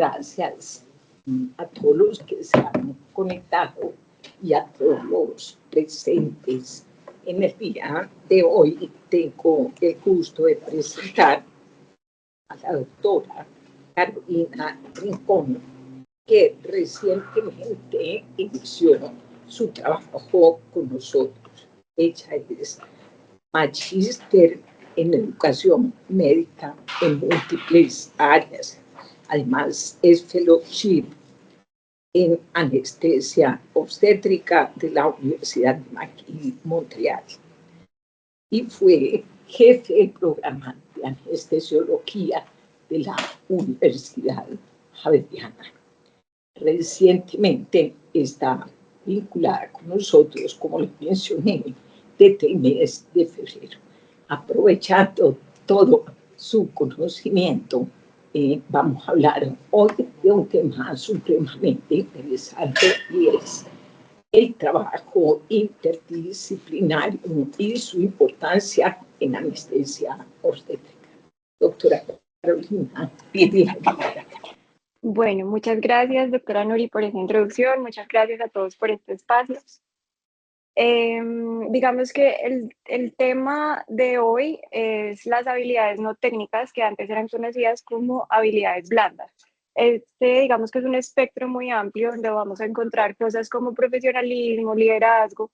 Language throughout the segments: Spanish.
gracias a todos los que se han conectado y a todos los presentes. En el día de hoy tengo el gusto de presentar a la doctora Carolina Rincón, que recientemente inició su trabajo con nosotros. Ella es magíster en educación médica en múltiples áreas. Además, es fellowship en anestesia obstétrica de la Universidad de McGill, Montreal. Y fue jefe del programa de anestesiología de la Universidad Javeriana. Recientemente está vinculada con nosotros, como les mencioné, desde el mes de febrero. Aprovechando todo su conocimiento, vamos a hablar hoy de un tema supremamente interesante y es el trabajo interdisciplinario y su importancia en anestesia obstétrica. Doctora Carolina, pide la palabra. Bueno, muchas gracias, doctora Nuri, por esa introducción. Muchas gracias a todos por este espacio. Digamos que el tema de hoy es las habilidades no técnicas que antes eran conocidas como habilidades blandas. Digamos que es un espectro muy amplio donde vamos a encontrar cosas como profesionalismo, liderazgo,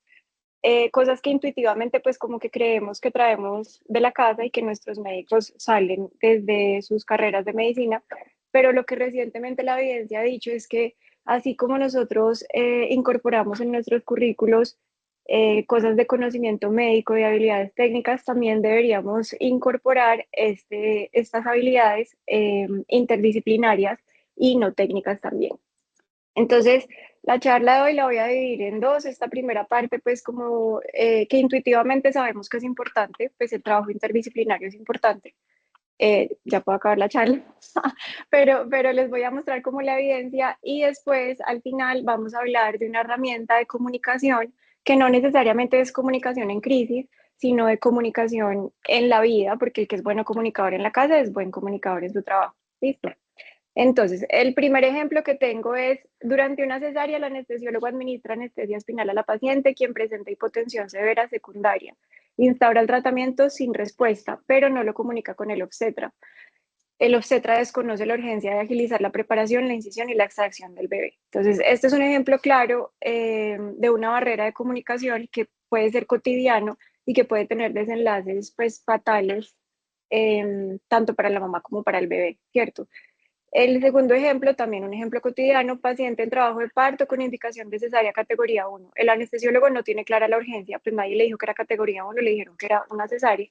cosas que intuitivamente pues como que creemos que traemos de la casa y que nuestros médicos salen desde sus carreras de medicina, pero lo que recientemente la evidencia ha dicho es que así como nosotros incorporamos en nuestros currículos cosas de conocimiento médico y habilidades técnicas, también deberíamos incorporar estas habilidades interdisciplinarias y no técnicas también. Entonces, la charla de hoy la voy a dividir en dos. Esta primera parte, pues como que intuitivamente sabemos que es importante, pues el trabajo interdisciplinario es importante. Ya puedo acabar la charla, pero les voy a mostrar como la evidencia y después al final vamos a hablar de una herramienta de comunicación que no necesariamente es comunicación en crisis, sino de comunicación en la vida, porque el que es bueno comunicador en la casa es buen comunicador en su trabajo. ¿Listo? Entonces, el primer ejemplo que tengo es, durante una cesárea, el anestesiólogo administra anestesia espinal a la paciente, quien presenta hipotensión severa secundaria. Instaura el tratamiento sin respuesta, pero no lo comunica con el obstetra. El obstetra desconoce la urgencia de agilizar la preparación, la incisión y la extracción del bebé. Entonces, este es un ejemplo claro de una barrera de comunicación que puede ser cotidiano y que puede tener desenlaces pues, fatales tanto para la mamá como para el bebé, ¿cierto? El segundo ejemplo, también un ejemplo cotidiano, paciente en trabajo de parto con indicación de cesárea categoría 1. El anestesiólogo no tiene clara la urgencia, pues nadie le dijo que era categoría 1, le dijeron que era una cesárea.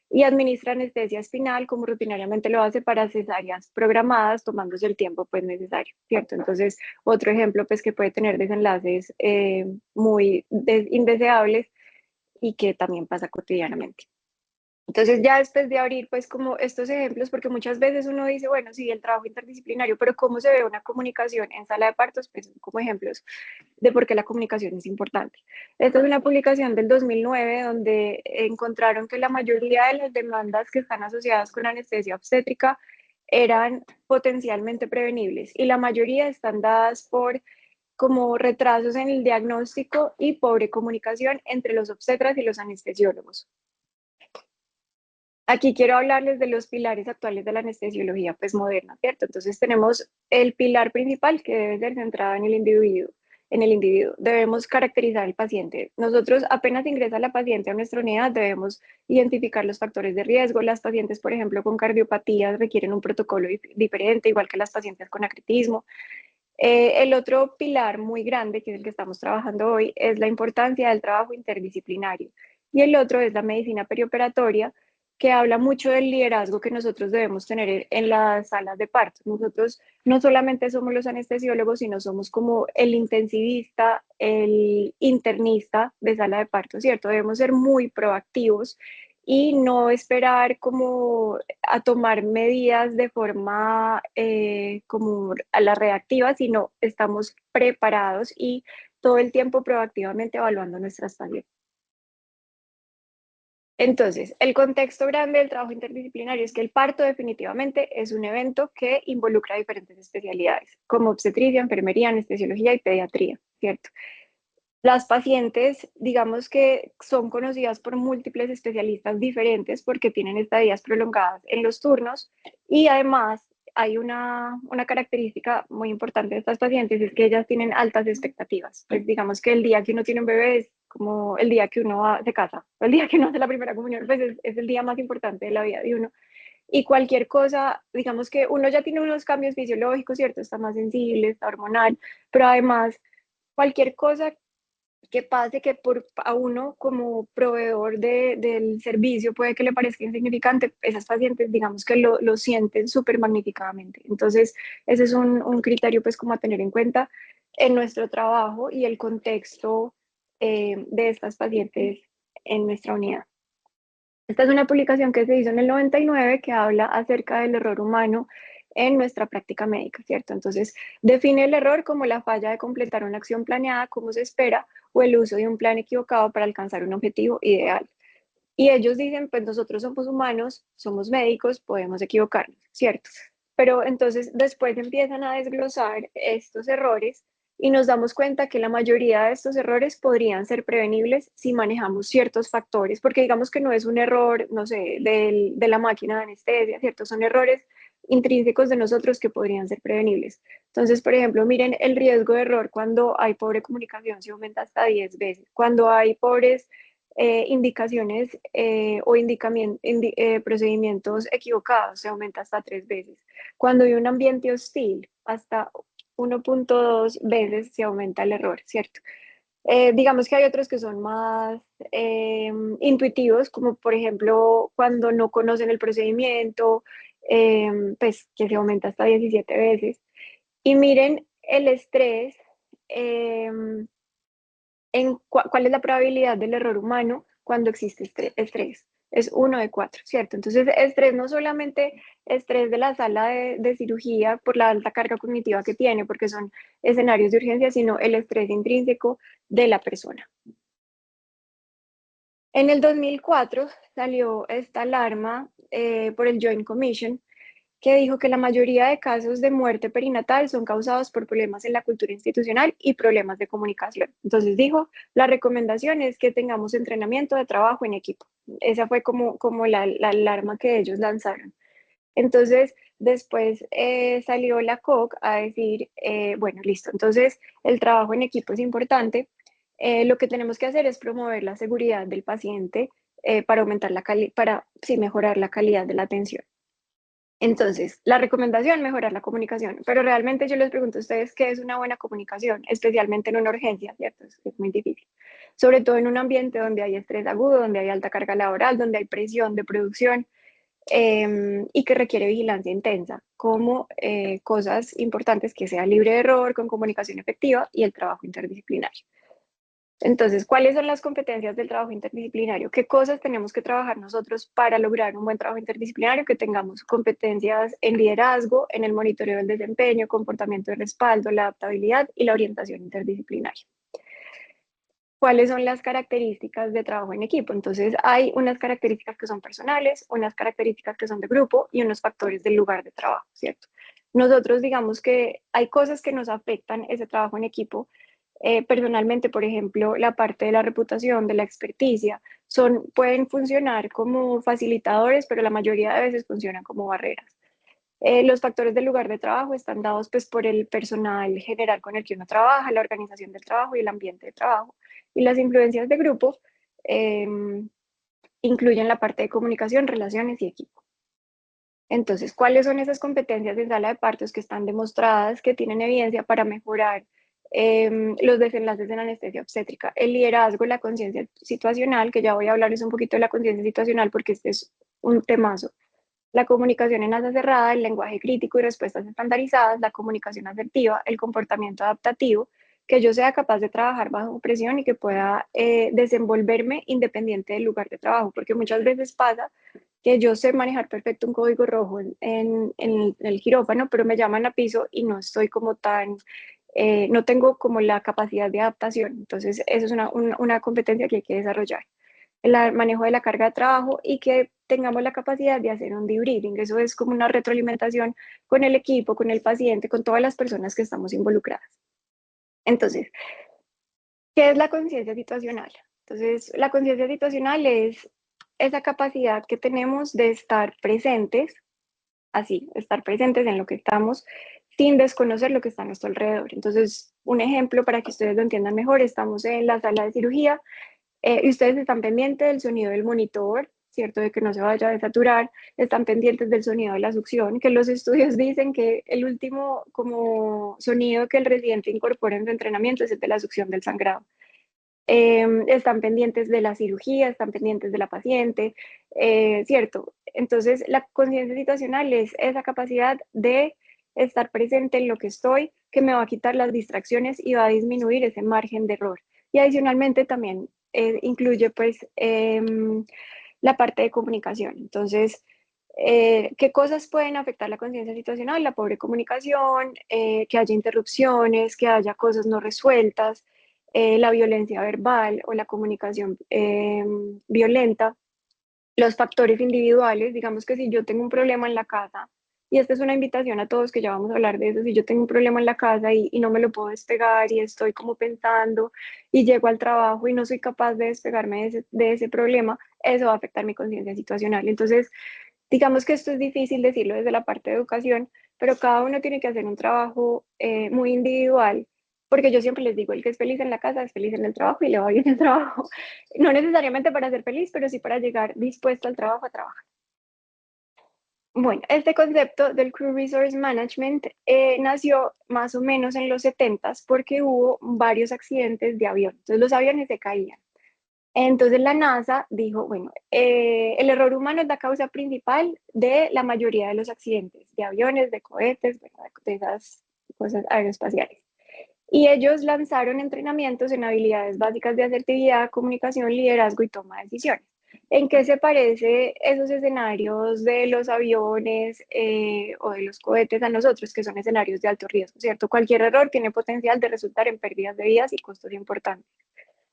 Y administra anestesia espinal como rutinariamente lo hace para cesáreas programadas, tomándose el tiempo pues necesario, ¿cierto? Entonces, otro ejemplo pues que puede tener desenlaces muy indeseables y que también pasa cotidianamente. Entonces ya después de abrir pues como estos ejemplos, porque muchas veces uno dice, bueno, sí, el trabajo interdisciplinario, pero ¿cómo se ve una comunicación en sala de partos? Pues como ejemplos de por qué la comunicación es importante. Esta es una publicación del 2009 donde encontraron que la mayoría de las demandas que están asociadas con anestesia obstétrica eran potencialmente prevenibles y la mayoría están dadas por como retrasos en el diagnóstico y pobre comunicación entre los obstetras y los anestesiólogos. Aquí quiero hablarles de los pilares actuales de la anestesiología pues moderna, ¿cierto? Entonces tenemos el pilar principal que debe ser centrado en el individuo. Debemos caracterizar al paciente. Nosotros apenas ingresa la paciente a nuestra unidad, debemos identificar los factores de riesgo. Las pacientes, por ejemplo, con cardiopatías requieren un protocolo diferente, igual que las pacientes con acritismo. El otro pilar muy grande, que es el que estamos trabajando hoy, es la importancia del trabajo interdisciplinario. Y el otro es la medicina perioperatoria, que habla mucho del liderazgo que nosotros debemos tener en las salas de parto. Nosotros no solamente somos los anestesiólogos, sino somos como el intensivista, el internista de sala de parto, ¿cierto? Debemos ser muy proactivos y no esperar como a tomar medidas de forma como a la reactiva, sino estamos preparados y todo el tiempo proactivamente evaluando nuestras tareas. Entonces, el contexto grande del trabajo interdisciplinario es que el parto definitivamente es un evento que involucra diferentes especialidades, como obstetricia, enfermería, anestesiología y pediatría, ¿cierto? Las pacientes, digamos que son conocidas por múltiples especialistas diferentes porque tienen estadías prolongadas en los turnos y además hay una característica muy importante de estas pacientes, es que ellas tienen altas expectativas. Pues digamos que el día que uno tiene un bebé es como el día que uno se casa, el día que uno hace la primera comunión, pues es el día más importante de la vida de uno. Y cualquier cosa, digamos que uno ya tiene unos cambios fisiológicos, ¿cierto? Está más sensible, está hormonal, pero además cualquier cosa que pase que a uno como proveedor del servicio puede que le parezca insignificante, esas pacientes digamos que lo sienten súper magnificadamente. Entonces, ese es un criterio pues como a tener en cuenta en nuestro trabajo y el contexto de estas pacientes en nuestra unidad. Esta es una publicación que se hizo en el 99 que habla acerca del error humano en nuestra práctica médica, ¿cierto? Entonces, define el error como la falla de completar una acción planeada como se espera o el uso de un plan equivocado para alcanzar un objetivo ideal. Y ellos dicen, pues nosotros somos humanos, somos médicos, podemos equivocarnos, ¿cierto? Pero entonces después empiezan a desglosar estos errores y nos damos cuenta que la mayoría de estos errores podrían ser prevenibles si manejamos ciertos factores, porque digamos que no es un error, no sé, de la máquina de anestesia, ¿cierto? Son errores intrínsecos de nosotros que podrían ser prevenibles. Entonces, por ejemplo, miren el riesgo de error cuando hay pobre comunicación se aumenta hasta 10 veces, cuando hay pobres indicaciones o procedimientos equivocados se aumenta hasta 3 veces. Cuando hay un ambiente hostil, hasta 1.2 veces se aumenta el error, ¿cierto? Digamos que hay otros que son más intuitivos, como por ejemplo cuando no conocen el procedimiento, pues que se aumenta hasta 17 veces. Y miren el estrés, eh, cuál es la probabilidad del error humano cuando existe estrés. Es 1 de 4, ¿cierto? Entonces, estrés no solamente estrés de la sala de cirugía por la alta carga cognitiva que tiene, porque son escenarios de urgencia, sino el estrés intrínseco de la persona. En el 2004 salió esta alarma por el Joint Commission que dijo que la mayoría de casos de muerte perinatal son causados por problemas en la cultura institucional y problemas de comunicación. Entonces dijo, la recomendación es que tengamos entrenamiento de trabajo en equipo. Esa fue como la alarma que ellos lanzaron. Entonces, después salió la COC a decir, bueno, listo, entonces el trabajo en equipo es importante. Lo que tenemos que hacer es promover la seguridad del paciente para aumentar para sí, mejorar la calidad de la atención. Entonces, la recomendación, mejorar la comunicación, pero realmente yo les pregunto a ustedes qué es una buena comunicación, especialmente en una urgencia, ¿cierto? Es muy difícil. Sobre todo en un ambiente donde hay estrés agudo, donde hay alta carga laboral, donde hay presión de producción y que requiere vigilancia intensa, como cosas importantes que sea libre de error, con comunicación efectiva y el trabajo interdisciplinario. Entonces, ¿cuáles son las competencias del trabajo interdisciplinario? ¿Qué cosas tenemos que trabajar nosotros para lograr un buen trabajo interdisciplinario? Que tengamos competencias en liderazgo, en el monitoreo del desempeño, comportamiento de respaldo, la adaptabilidad y la orientación interdisciplinaria. ¿Cuáles son las características de trabajo en equipo? Entonces, hay unas características que son personales, unas características que son de grupo y unos factores del lugar de trabajo, ¿cierto? Nosotros digamos que hay cosas que nos afectan ese trabajo en equipo. Personalmente, por ejemplo, la parte de la reputación, de la experticia, pueden funcionar como facilitadores, pero la mayoría de veces funcionan como barreras. Los factores del lugar de trabajo están dados pues, por el personal general con el que uno trabaja, la organización del trabajo y el ambiente de trabajo. Y las influencias de grupo eh, incluyen la parte de comunicación, relaciones y equipo. Entonces, ¿cuáles son esas competencias en sala de partos que están demostradas, que tienen evidencia para mejorar los desenlaces en anestesia obstétrica? El liderazgo, la conciencia situacional, que ya voy a hablarles un poquito de la conciencia situacional porque este es un temazo. La comunicación en asa cerrada, el lenguaje crítico y respuestas estandarizadas, la comunicación asertiva, el comportamiento adaptativo, que yo sea capaz de trabajar bajo presión y que pueda desenvolverme independiente del lugar de trabajo, porque muchas veces pasa que yo sé manejar perfecto un código rojo en el quirófano, pero me llaman a piso y no estoy como tan, no tengo como la capacidad de adaptación. Entonces, eso es una competencia que hay que desarrollar. el manejo de la carga de trabajo y que tengamos la capacidad de hacer un debriefing. Eso es como una retroalimentación con el equipo, con el paciente, con todas las personas que estamos involucradas. Entonces, ¿qué es la conciencia situacional? Entonces, la conciencia situacional es esa capacidad que tenemos de estar presentes, así, estar presentes en lo que estamos sin desconocer lo que está a nuestro alrededor. Entonces, un ejemplo para que ustedes lo entiendan mejor, estamos en la sala de cirugía y ustedes están pendientes del sonido del monitor, ¿cierto? De que no se vaya a desaturar, están pendientes del sonido de la succión, que los estudios dicen que el último como sonido que el residente incorpora en su entrenamiento es el de la succión del sangrado. Están pendientes de la cirugía, están pendientes de la paciente, ¿cierto? Entonces, la conciencia situacional es esa capacidad de estar presente en lo que estoy, que me va a quitar las distracciones y va a disminuir ese margen de error. Y adicionalmente también incluye pues la parte de comunicación. Entonces, ¿qué cosas pueden afectar la conciencia situacional? La pobre comunicación, que haya interrupciones, que haya cosas no resueltas, la violencia verbal o la comunicación violenta, los factores individuales, digamos que si yo tengo un problema en la casa, y esta es una invitación a todos que ya vamos a hablar de eso, si yo tengo un problema en la casa y no me lo puedo despegar y estoy como pensando y llego al trabajo y no soy capaz de despegarme de ese problema, eso va a afectar mi conciencia situacional. Entonces, digamos que esto es difícil decirlo desde la parte de educación, pero cada uno tiene que hacer un trabajo muy individual, porque yo siempre les digo, el que es feliz en la casa es feliz en el trabajo y le va bien en el trabajo. No necesariamente para ser feliz, pero sí para llegar dispuesto al trabajo a trabajar. Bueno, este concepto del Crew Resource Management nació más o menos en los 70s porque hubo varios accidentes de avión. Entonces los aviones se caían. Entonces la NASA dijo, bueno, el error humano es la causa principal de la mayoría de los accidentes, de aviones, de cohetes, bueno, de esas cosas aeroespaciales. Y ellos lanzaron entrenamientos en habilidades básicas de asertividad, comunicación, liderazgo y toma de decisiones. ¿En qué se parece esos escenarios de los aviones o de los cohetes a nosotros, que son escenarios de alto riesgo, ¿cierto? Cualquier error tiene potencial de resultar en pérdidas de vidas y costos importantes.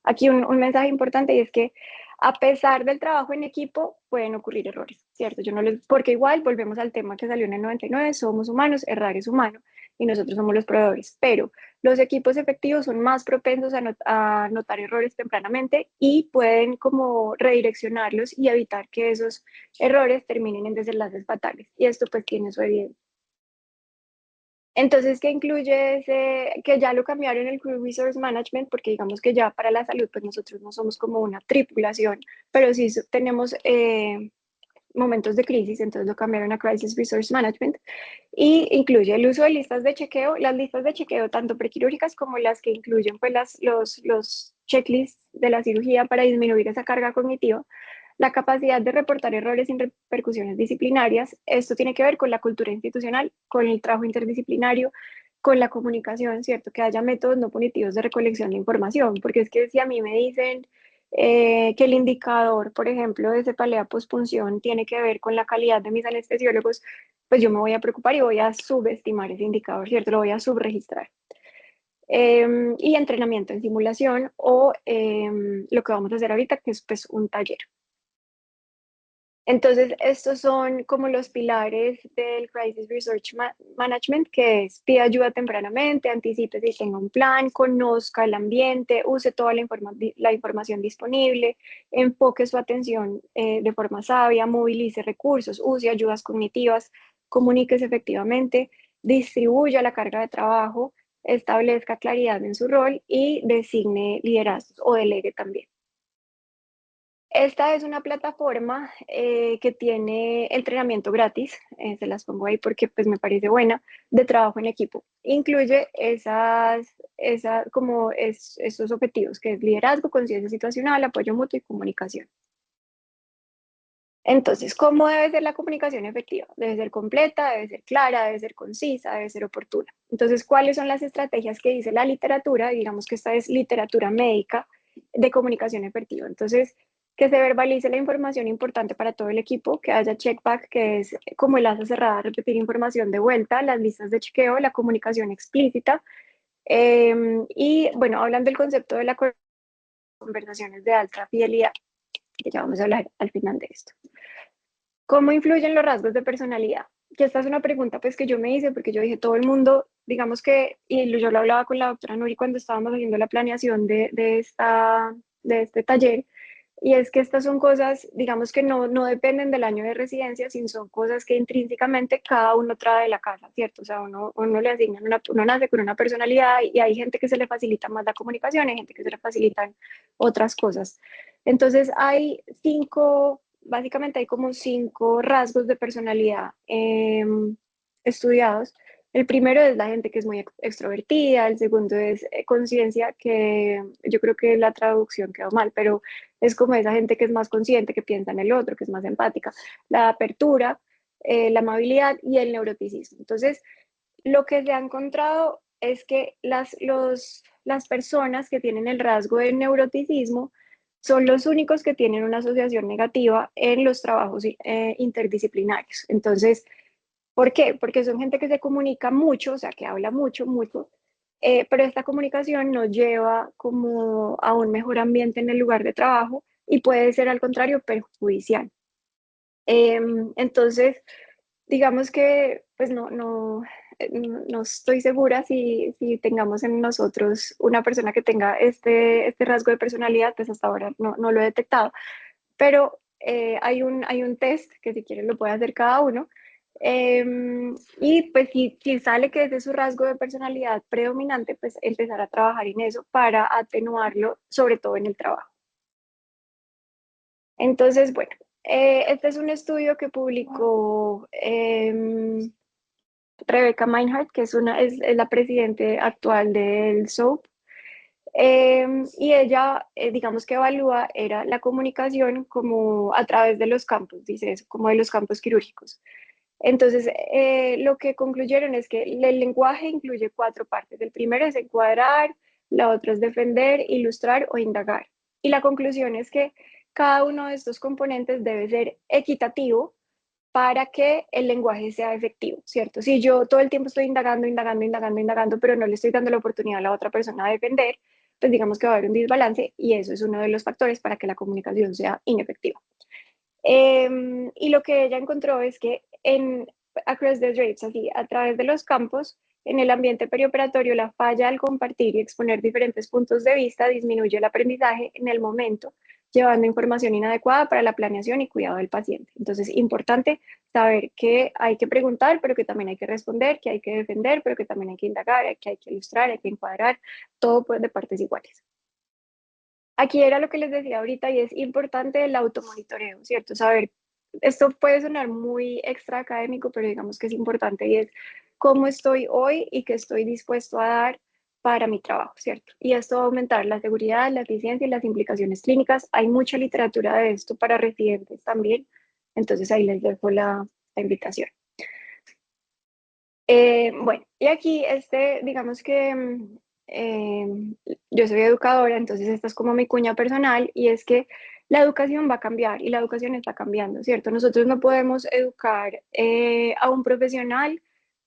Aquí un mensaje importante y es que a pesar del trabajo en equipo pueden ocurrir errores, ¿cierto? Yo no les, porque igual volvemos al tema que salió en el 99, somos humanos, errar es humano y nosotros somos los proveedores, pero los equipos efectivos son más propensos a notar errores tempranamente y pueden como redireccionarlos y evitar que esos errores terminen en desenlaces fatales. Y esto pues tiene su evidencia. Entonces, ¿qué incluye ese? Que ya lo cambiaron el Crew Resource Management, porque digamos que ya para la salud, pues nosotros no somos como una tripulación, pero sí tenemos momentos de crisis, entonces lo cambiaron a Crisis Resource Management, y incluye el uso de listas de chequeo, las listas de chequeo tanto prequirúrgicas como las que incluyen pues los checklists de la cirugía para disminuir esa carga cognitiva, la capacidad de reportar errores sin repercusiones disciplinarias. Esto tiene que ver con la cultura institucional, con el trabajo interdisciplinario, con la comunicación, ¿cierto? Que haya métodos no punitivos de recolección de información, porque es que si a mí me dicen que el indicador, por ejemplo, de cefalea pospunción tiene que ver con la calidad de mis anestesiólogos, pues yo me voy a preocupar y voy a subestimar ese indicador, ¿cierto? Lo voy a subregistrar. Y entrenamiento en simulación o lo que vamos a hacer ahorita, que es pues un taller. Entonces, estos son como los pilares del Crisis Research Management, que es pida ayuda tempranamente, anticipe si tenga un plan, conozca el ambiente, use toda la información disponible, enfoque su atención de forma sabia, movilice recursos, use ayudas cognitivas, comuníquese efectivamente, distribuya la carga de trabajo, establezca claridad en su rol y designe liderazgos o delegue también. Esta es una plataforma que tiene entrenamiento gratis, se las pongo ahí porque pues me parece buena, de trabajo en equipo. Incluye esos objetivos, que es liderazgo, conciencia situacional, apoyo mutuo y comunicación. Entonces, ¿cómo debe ser la comunicación efectiva? Debe ser completa, debe ser clara, debe ser concisa, debe ser oportuna. Entonces, ¿cuáles son las estrategias que dice la literatura? Digamos que esta es literatura médica de comunicación efectiva. Entonces, que se verbalice la información importante para todo el equipo, que haya checkback, que es como el asa cerrada, repetir información de vuelta, las listas de chequeo, la comunicación explícita. Y bueno, hablan del concepto de las conversaciones de alta fidelidad. que ya vamos a hablar al final de esto. ¿Cómo influyen los rasgos de personalidad? Que esta es una pregunta pues que yo me hice porque yo dije, todo el mundo, digamos que, y yo lo hablaba con la doctora Nuri cuando estábamos haciendo la planeación de este taller, y es que estas son cosas, digamos que no dependen del año de residencia, sino son cosas que intrínsecamente cada uno trae de la casa, ¿cierto? O sea, uno le asignan, uno nace con una personalidad y hay gente que se le facilita más la comunicación, hay gente que se le facilitan otras cosas. Entonces, básicamente hay como 5 rasgos de personalidad estudiados. El primero es la gente que es muy extrovertida, el segundo es conciencia, que yo creo que la traducción quedó mal, pero es como esa gente que es más consciente, que piensa en el otro, que es más empática. La apertura, la amabilidad y el neuroticismo. Entonces, lo que se ha encontrado es que las personas que tienen el rasgo de neuroticismo son los únicos que tienen una asociación negativa en los trabajos interdisciplinarios. Entonces, ¿por qué? Porque son gente que se comunica mucho, o sea, que habla mucho, mucho, pero esta comunicación nos lleva como a un mejor ambiente en el lugar de trabajo y puede ser al contrario perjudicial. Entonces, digamos que pues no estoy segura si tengamos en nosotros una persona que tenga este rasgo de personalidad, pues hasta ahora no lo he detectado, pero hay un test que si quieren lo puede hacer cada uno. Y pues si sale que ese es su rasgo de personalidad predominante, pues empezar a trabajar en eso para atenuarlo, sobre todo en el trabajo. Entonces, bueno, este es un estudio que publicó Rebecca Meinhardt, que es la presidente actual del SOAP. Y ella, digamos que evalúa era la comunicación como a través de los campos, dice eso, como de los campos quirúrgicos. Entonces, lo que concluyeron es que el lenguaje incluye 4 partes. El primero es encuadrar, la otra es defender, ilustrar o indagar. Y la conclusión es que cada uno de estos componentes debe ser equitativo para que el lenguaje sea efectivo, ¿cierto? Si yo todo el tiempo estoy indagando, indagando, indagando, indagando, pero no le estoy dando la oportunidad a la otra persona de defender, pues digamos que va a haber un desbalance y eso es uno de los factores para que la comunicación sea inefectiva. Y lo que ella encontró es que across the drapes, así, a través de los campos, en el ambiente perioperatorio, la falla al compartir y exponer diferentes puntos de vista disminuye el aprendizaje en el momento, llevando información inadecuada para la planeación y cuidado del paciente. Entonces, importante saber que hay que preguntar, pero que también hay que responder, que hay que defender, pero que también hay que indagar, que hay que ilustrar, hay que encuadrar, todo pues de partes iguales. Aquí era lo que les decía ahorita y es importante el automonitoreo, ¿cierto? Saber, esto puede sonar muy extra académico, pero digamos que es importante y es cómo estoy hoy y qué estoy dispuesto a dar para mi trabajo, ¿cierto? Y esto va a aumentar la seguridad, la eficiencia y las implicaciones clínicas. Hay mucha literatura de esto para residentes también, entonces ahí les dejo la invitación. Bueno, y aquí digamos que eh, yo soy educadora, entonces esta es como mi cuña personal y es que la educación va a cambiar y la educación está cambiando, ¿cierto? Nosotros no podemos educar a un profesional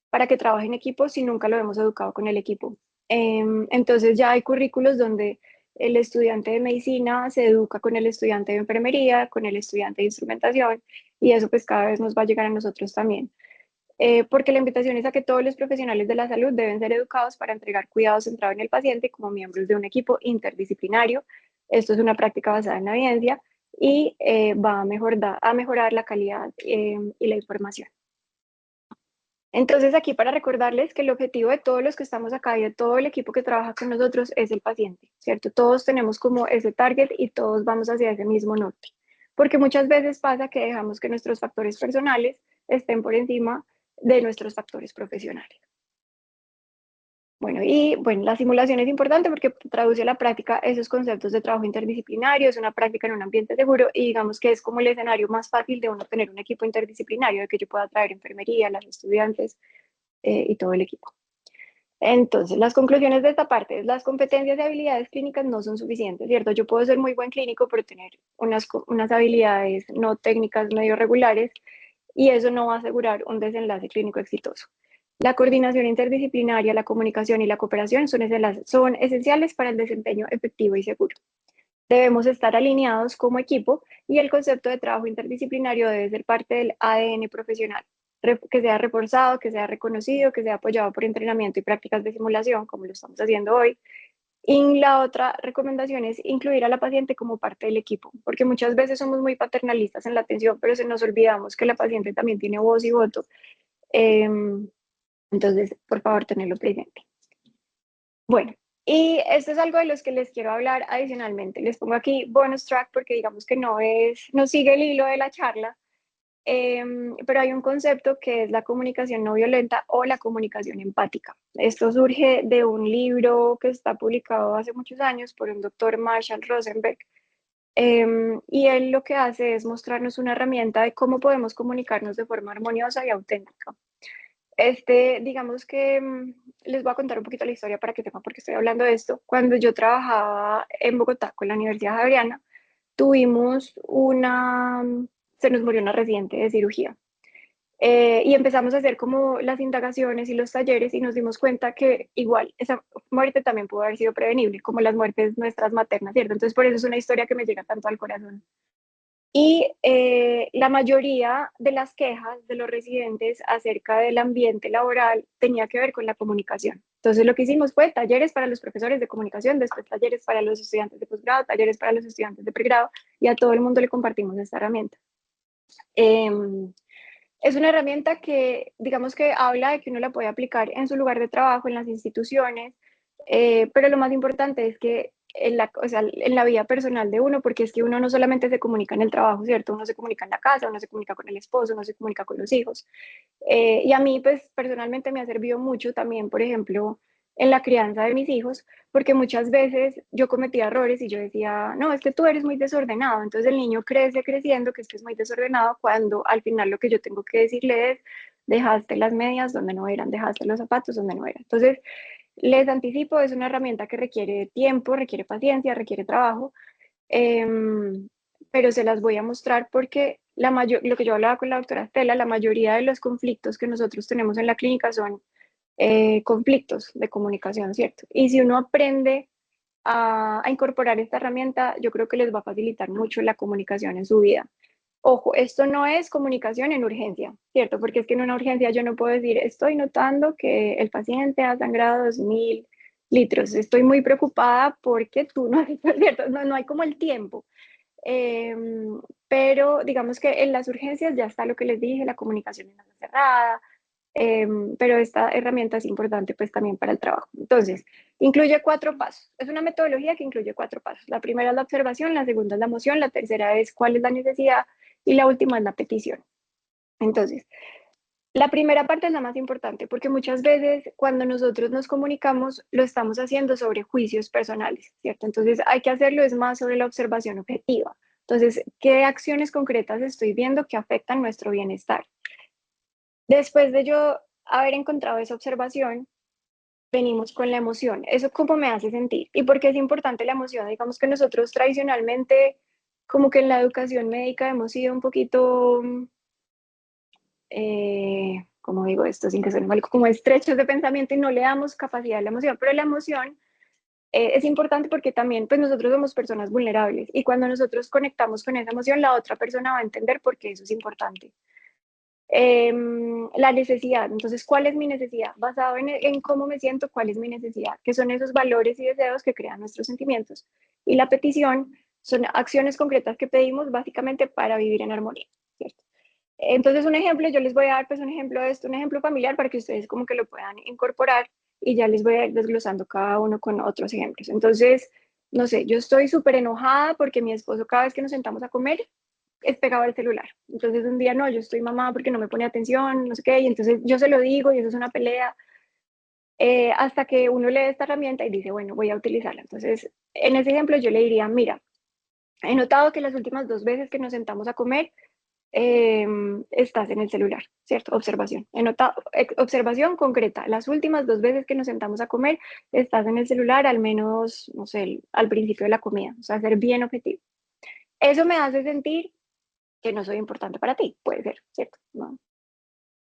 para que trabaje en equipo si nunca lo hemos educado con el equipo. Entonces ya hay currículos donde el estudiante de medicina se educa con el estudiante de enfermería, con el estudiante de instrumentación y eso pues cada vez nos va a llegar a nosotros también. Porque la invitación es a que todos los profesionales de la salud deben ser educados para entregar cuidados centrados en el paciente como miembros de un equipo interdisciplinario. Esto es una práctica basada en la evidencia y va a mejorar la calidad y la información. Entonces, aquí para recordarles que el objetivo de todos los que estamos acá y de todo el equipo que trabaja con nosotros es el paciente, ¿cierto? Todos tenemos como ese target y todos vamos hacia ese mismo norte. Porque muchas veces pasa que dejamos que nuestros factores personales estén por encima de nuestros factores profesionales. Bueno, la simulación es importante porque traduce a la práctica esos conceptos de trabajo interdisciplinario, es una práctica en un ambiente seguro y digamos que es como el escenario más fácil de uno tener un equipo interdisciplinario, de que yo pueda traer enfermería, las estudiantes y todo el equipo. Entonces, las conclusiones de esta parte es las competencias y habilidades clínicas no son suficientes, ¿cierto? Yo puedo ser muy buen clínico, pero tener unas habilidades no técnicas medio regulares y eso no va a asegurar un desenlace clínico exitoso. La coordinación interdisciplinaria, la comunicación y la cooperación son esenciales para el desempeño efectivo y seguro. Debemos estar alineados como equipo y el concepto de trabajo interdisciplinario debe ser parte del ADN profesional, que sea reforzado, que sea reconocido, que sea apoyado por entrenamiento y prácticas de simulación, como lo estamos haciendo hoy. Y la otra recomendación es incluir a la paciente como parte del equipo, porque muchas veces somos muy paternalistas en la atención, pero se nos olvidamos que la paciente también tiene voz y voto. Entonces, por favor, tenerlo presente. Bueno, y esto es algo de los que les quiero hablar adicionalmente. Les pongo aquí bonus track porque digamos que no sigue el hilo de la charla, pero hay un concepto que es la comunicación no violenta o la comunicación empática. Esto surge de un libro que está publicado hace muchos años por un doctor Marshall Rosenberg, y él lo que hace es mostrarnos una herramienta de cómo podemos comunicarnos de forma armoniosa y auténtica. Digamos que les voy a contar un poquito la historia para que sepan por qué estoy hablando de esto. Cuando yo trabajaba en Bogotá con la Universidad Javeriana, tuvimos se nos murió una residente de cirugía. Y empezamos a hacer como las indagaciones y los talleres y nos dimos cuenta que igual esa muerte también pudo haber sido prevenible, como las muertes nuestras maternas, ¿cierto? Entonces por eso es una historia que me llega tanto al corazón. Y la mayoría de las quejas de los residentes acerca del ambiente laboral tenía que ver con la comunicación. Entonces lo que hicimos fue talleres para los profesores de comunicación, después talleres para los estudiantes de posgrado, talleres para los estudiantes de pregrado y a todo el mundo le compartimos esta herramienta. Es una herramienta que, digamos que habla de que uno la puede aplicar en su lugar de trabajo, en las instituciones, pero lo más importante es que o sea, en la vida personal de uno, porque es que uno no solamente se comunica en el trabajo, ¿cierto? Uno se comunica en la casa, uno se comunica con el esposo, uno se comunica con los hijos. Y a mí, pues, personalmente me ha servido mucho también, por ejemplo, en la crianza de mis hijos, porque muchas veces yo cometía errores y yo decía, no, es que tú eres muy desordenado. Entonces el niño crece creciendo que es muy desordenado cuando al final lo que yo tengo que decirle es, dejaste las medias donde no eran, dejaste los zapatos donde no eran. Entonces, les anticipo, es una herramienta que requiere tiempo, requiere paciencia, requiere trabajo, em, pero se las voy a mostrar porque lo que yo hablaba con la doctora Estela, la mayoría de los conflictos que nosotros tenemos en la clínica son conflictos de comunicación, ¿cierto? Y si uno aprende a incorporar esta herramienta, yo creo que les va a facilitar mucho la comunicación en su vida. Ojo, esto no es comunicación en urgencia, ¿cierto? Porque es que en una urgencia yo no puedo decir, estoy notando que el paciente ha sangrado 2000 litros, estoy muy preocupada porque tú no has visto, ¿cierto? No, no hay como el tiempo. Pero digamos que en las urgencias ya está lo que les dije, la comunicación en la cerrada, pero esta herramienta es importante pues también para el trabajo. Entonces, incluye 4 pasos. Es una metodología que incluye 4 pasos. La primera es la observación, la segunda es la emoción, la tercera es cuál es la necesidad y la última es la petición. Entonces, la primera parte es la más importante porque muchas veces cuando nosotros nos comunicamos lo estamos haciendo sobre juicios personales, ¿cierto? Entonces hay que hacerlo es más sobre la observación objetiva. Entonces, ¿qué acciones concretas estoy viendo que afectan nuestro bienestar? Después de yo haber encontrado esa observación, venimos con la emoción. ¿Eso cómo me hace sentir? ¿Y por qué es importante la emoción? Digamos que nosotros tradicionalmente, como que en la educación médica hemos sido un poquito, ¿cómo digo esto sin que suene mal? Como estrechos de pensamiento y no le damos capacidad a la emoción. Pero la emoción es importante porque también pues nosotros somos personas vulnerables y cuando nosotros conectamos con esa emoción, la otra persona va a entender por qué eso es importante. La necesidad. Entonces, ¿cuál es mi necesidad? Basado en cómo me siento, ¿cuál es mi necesidad? Que son esos valores y deseos que crean nuestros sentimientos. Y la petición son acciones concretas que pedimos básicamente para vivir en armonía, ¿cierto? Entonces, un ejemplo, yo les voy a dar pues un ejemplo de esto, un ejemplo familiar para que ustedes como que lo puedan incorporar y ya les voy a ir desglosando cada uno con otros ejemplos. Entonces, no sé, yo estoy súper enojada porque mi esposo cada vez que nos sentamos a comer es pegado al celular. Entonces un día no, yo estoy mamá porque no me pone atención, no sé qué, y entonces yo se lo digo y eso es una pelea, hasta que uno lee esta herramienta y dice, bueno, voy a utilizarla. Entonces, en ese ejemplo yo le diría, mira, he notado que las últimas 2 veces que nos sentamos a comer, estás en el celular, ¿cierto? Observación. He notado, observación concreta. Las últimas 2 veces que nos sentamos a comer, estás en el celular, al menos, no sé, al principio de la comida. O sea, ser bien objetivo. Eso me hace sentir que no soy importante para ti, puede ser, ¿cierto? No.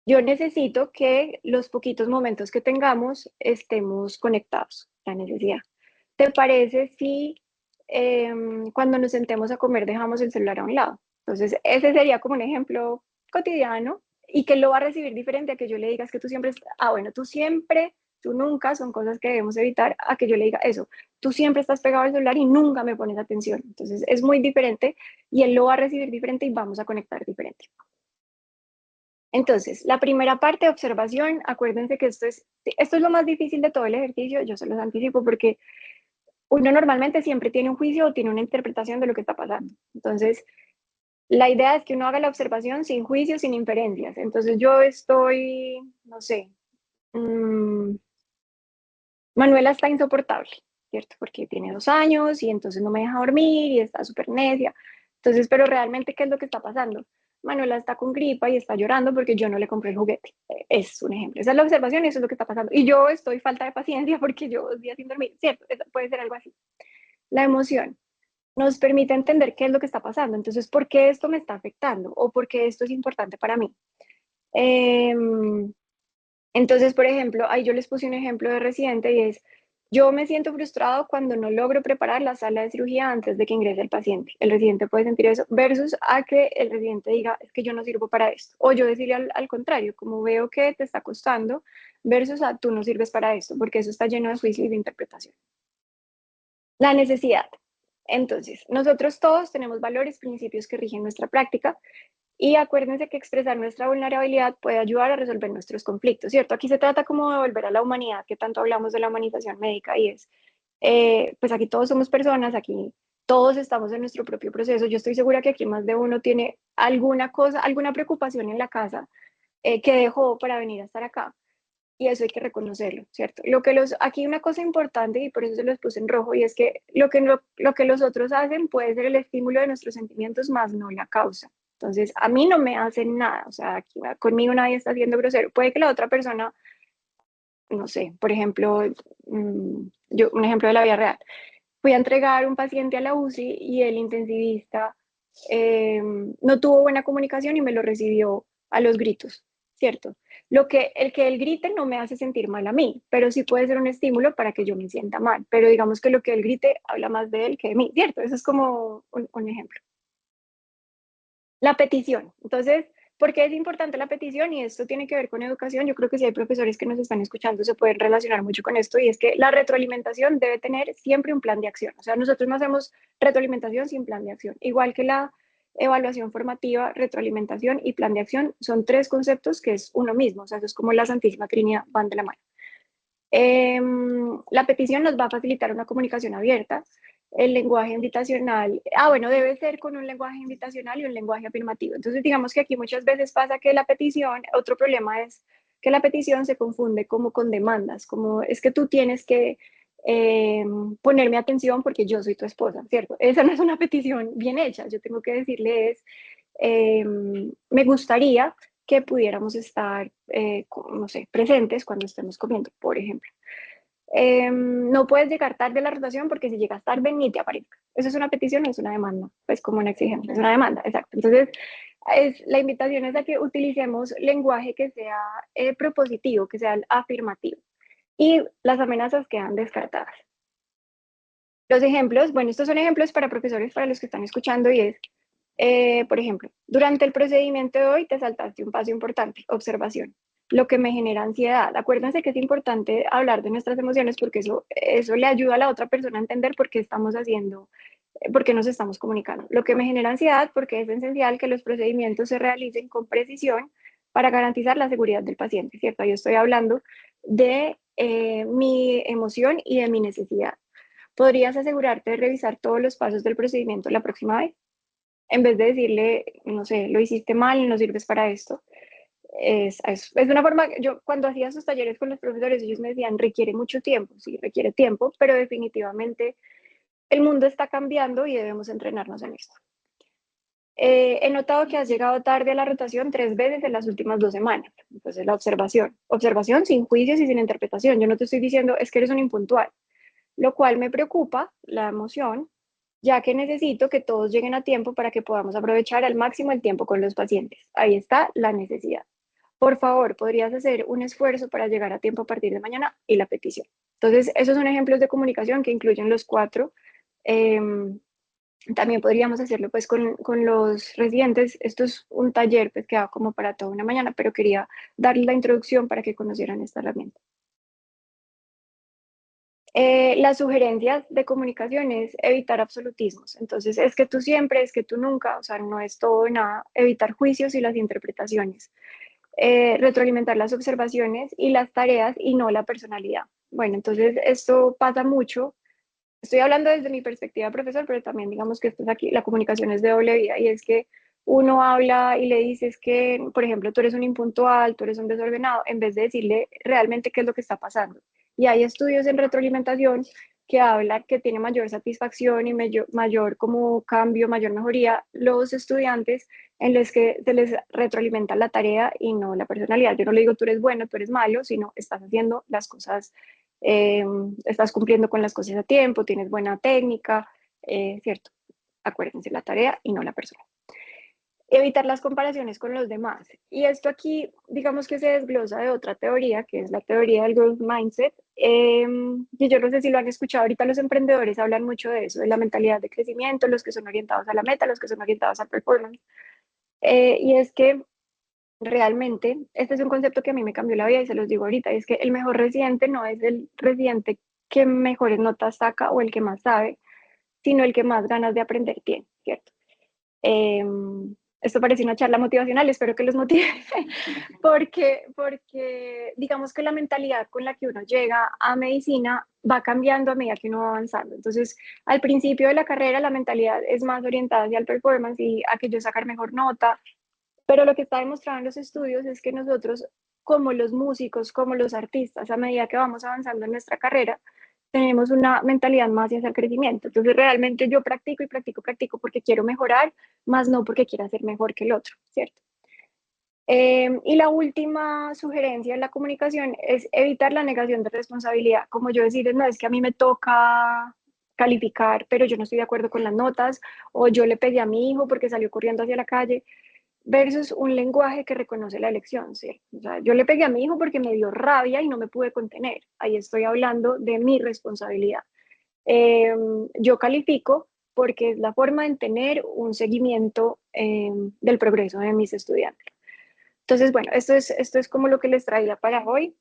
Yo necesito que los poquitos momentos que tengamos estemos conectados, la necesidad. ¿Te parece si cuando nos sentemos a comer dejamos el celular a un lado. Entonces, ese sería como un ejemplo cotidiano y que lo va a recibir diferente a que yo le diga es que tú siempre, bueno, tú siempre, tú nunca, son cosas que debemos evitar, a que yo le diga eso, tú siempre estás pegado al celular y nunca me pones atención. Entonces, es muy diferente y él lo va a recibir diferente y vamos a conectar diferente. Entonces, la primera parte de observación, acuérdense que esto es lo más difícil de todo el ejercicio, yo se los anticipo porque uno normalmente siempre tiene un juicio o tiene una interpretación de lo que está pasando. Entonces, la idea es que uno haga la observación sin juicios, sin inferencias. Entonces, yo estoy, no sé, Manuela está insoportable, ¿cierto? Porque tiene 2 años y entonces no me deja dormir y está súper necia. Entonces, pero realmente, ¿qué es lo que está pasando? Manuela está con gripa y está llorando porque yo no le compré el juguete. Es un ejemplo. Esa es la observación y eso es lo que está pasando. Y yo estoy falta de paciencia porque llevo 2 días sin dormir, ¿cierto? Eso puede ser algo así. La emoción nos permite entender qué es lo que está pasando. Entonces, ¿por qué esto me está afectando? ¿O por qué esto es importante para mí? Entonces, por ejemplo, ahí yo les puse un ejemplo de residente y es, yo me siento frustrado cuando no logro preparar la sala de cirugía antes de que ingrese el paciente. El residente puede sentir eso versus a que el residente diga, es que yo no sirvo para esto. O yo decirle al contrario, como veo que te está costando, versus a tú no sirves para esto, porque eso está lleno de juicio y de interpretación. La necesidad. Entonces, nosotros todos tenemos valores, principios que rigen nuestra práctica y acuérdense que expresar nuestra vulnerabilidad puede ayudar a resolver nuestros conflictos, ¿cierto? Aquí se trata como de volver a la humanidad, que tanto hablamos de la humanización médica y es, pues aquí todos somos personas, aquí todos estamos en nuestro propio proceso. Yo estoy segura que aquí más de uno tiene alguna cosa, alguna preocupación en la casa que dejó para venir a estar acá y eso hay que reconocerlo, ¿cierto? Aquí hay una cosa importante y por eso se los puse en rojo y es que lo que los otros hacen puede ser el estímulo de nuestros sentimientos más no la causa. Entonces, a mí no me hacen nada, o sea, aquí conmigo nadie está siendo grosero. Puede que la otra persona, no sé, por ejemplo, un ejemplo de la vida real. Fui a entregar un paciente a la UCI y el intensivista no tuvo buena comunicación y me lo recibió a los gritos, ¿cierto? El que él grite no me hace sentir mal a mí, pero sí puede ser un estímulo para que yo me sienta mal. Pero digamos que lo que él grite habla más de él que de mí, ¿cierto? Eso es como un ejemplo. La petición. Entonces, ¿por qué es importante la petición? Y esto tiene que ver con educación. Yo creo que si hay profesores que nos están escuchando se pueden relacionar mucho con esto y es que la retroalimentación debe tener siempre un plan de acción. O sea, nosotros no hacemos retroalimentación sin plan de acción. Igual que la evaluación formativa, retroalimentación y plan de acción son tres conceptos que es uno mismo. O sea, eso es como la Santísima Trinidad, van de la mano. La petición nos va a facilitar una comunicación abierta. El lenguaje invitacional, bueno, debe ser con un lenguaje invitacional y un lenguaje afirmativo. Entonces, digamos que aquí muchas veces pasa que la petición, otro problema es que la petición se confunde como con demandas, como es que tú tienes que ponerme atención porque yo soy tu esposa, ¿cierto? Esa no es una petición bien hecha. Yo tengo que decirle me gustaría que pudiéramos estar, no sé, presentes cuando estemos comiendo, por ejemplo. No puedes llegar tarde a la rotación porque si llegas tarde ni te aparezca. Eso es una petición, no es una demanda, pues como una exigencia, es una demanda, exacto. Entonces, la invitación es a que utilicemos lenguaje que sea propositivo, que sea afirmativo. Y las amenazas quedan descartadas. Los ejemplos, bueno, estos son ejemplos para profesores, para los que están escuchando, y es, por ejemplo, durante el procedimiento de hoy te saltaste un paso importante, observación, lo que me genera ansiedad. Acuérdense que es importante hablar de nuestras emociones porque eso le ayuda a la otra persona a entender por qué estamos haciendo, por qué nos estamos comunicando. Lo que me genera ansiedad porque es esencial que los procedimientos se realicen con precisión para garantizar la seguridad del paciente, ¿cierto? Yo estoy hablando de mi emoción y de mi necesidad. ¿Podrías asegurarte de revisar todos los pasos del procedimiento la próxima vez? En vez de decirle, no sé, lo hiciste mal, no sirves para esto. Es una forma, yo cuando hacía esos talleres con los profesores, ellos me decían, requiere mucho tiempo, sí, requiere tiempo, pero definitivamente el mundo está cambiando y debemos entrenarnos en esto. He notado que has llegado tarde a la rotación 3 veces en las últimas 2 semanas. Entonces, la observación. Observación sin juicios y sin interpretación. Yo no te estoy diciendo, es que eres un impuntual, lo cual me preocupa, la emoción, ya que necesito que todos lleguen a tiempo para que podamos aprovechar al máximo el tiempo con los pacientes. Ahí está la necesidad. Por favor, ¿podrías hacer un esfuerzo para llegar a tiempo a partir de mañana? Y la petición. Entonces, esos son ejemplos de comunicación que incluyen los 4 También podríamos hacerlo pues con los residentes. Esto es un taller pues que da como para toda una mañana, pero quería darles la introducción para que conocieran esta herramienta. Las sugerencias de comunicación es evitar absolutismos. Entonces, es que tú siempre, es que tú nunca, o sea, no es todo o nada, evitar juicios y las interpretaciones. Retroalimentar las observaciones y las tareas y no la personalidad. Bueno, entonces esto pasa mucho. Estoy hablando desde mi perspectiva de profesor, pero también digamos que esto es aquí, la comunicación es de doble vía y es que uno habla y le dices que, por ejemplo, tú eres un impuntual, tú eres un desordenado, en vez de decirle realmente qué es lo que está pasando. Y hay estudios en retroalimentación que hablan que tiene mayor satisfacción y mayor como cambio, mayor mejoría los estudiantes en los que se les retroalimenta la tarea y no la personalidad. Yo no le digo tú eres bueno, tú eres malo, sino estás haciendo las cosas, eh, estás cumpliendo con las cosas a tiempo, tienes buena técnica, ¿cierto? Acuérdense, la tarea y no la persona. Evitar las comparaciones con los demás. Y esto aquí, digamos que se desglosa de otra teoría, que es la teoría del growth mindset. Y yo no sé si lo han escuchado, ahorita los emprendedores hablan mucho de eso, de la mentalidad de crecimiento, los que son orientados a la meta, los que son orientados a performance. Y es que realmente, este es un concepto que a mí me cambió la vida y se los digo ahorita, es que el mejor residente no es el residente que mejores notas saca o el que más sabe, sino el que más ganas de aprender tiene, ¿cierto? Eh, Esto parece una charla motivacional, espero que los motive, porque digamos que la mentalidad con la que uno llega a medicina va cambiando a medida que uno va avanzando. Entonces, al principio de la carrera, la mentalidad es más orientada hacia el performance y a que yo sacar mejor nota, pero lo que está demostrado en los estudios es que nosotros, como los músicos, como los artistas, a medida que vamos avanzando en nuestra carrera, tenemos una mentalidad más hacia el crecimiento. Entonces, realmente yo practico y practico, practico porque quiero mejorar, más no porque quiera ser mejor que el otro, ¿cierto? Y la última sugerencia en la comunicación es evitar la negación de responsabilidad. Como yo decir, no, es que a mí me toca calificar, pero yo no estoy de acuerdo con las notas, o yo le pegué a mi hijo porque salió corriendo hacia la calle versus un lenguaje que reconoce la elección, ¿sí? O sea, yo le pegué a mi hijo porque me dio rabia y no me pude contener. Ahí estoy hablando de mi responsabilidad. Eh, yo califico porque es la forma de tener un seguimiento del progreso de mis estudiantes. Entonces, bueno, esto es como lo que les traía para hoy.